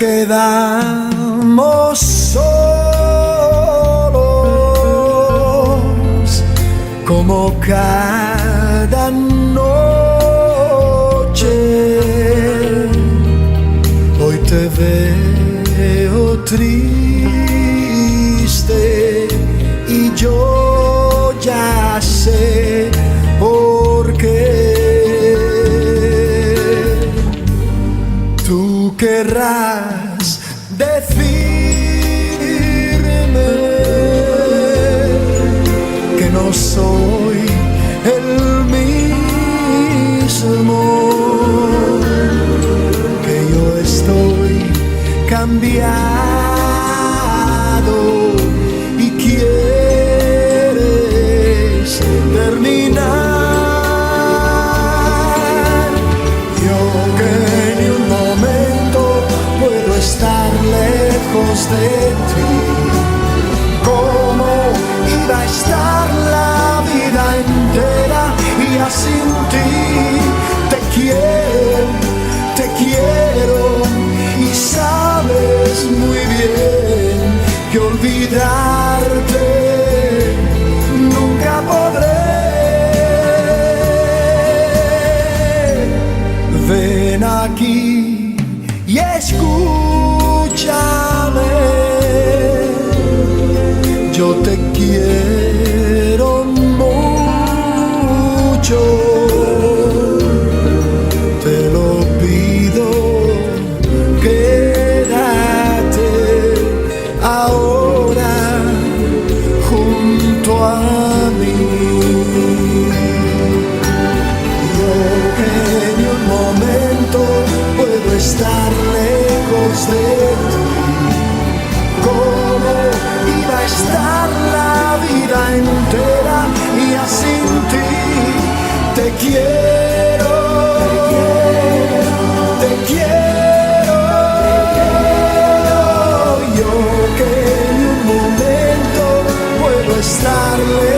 quedamos solos como cada noche. Hoy te veo triste y yo ya sé por qué. Tú querrás decirme que no soy el mismo, que yo estoy cambiado y quieres terminar. Yo que ni un momento puedo estar lejos de ti. ¿Cómo iba a estar la vida entera y así sin ti? Te quiero y sabes muy bien que olvidarte nunca podré. Ven aquí y escúchame, yo te quiero mucho, te lo pido, quédate ahora junto a mí. Yo que ni un momento puedo estar lejos de ti. ¿Cómo iba a estar la vida entera y así sin ti? Te quiero, te quiero. Yo que en un momento puedo estar lejos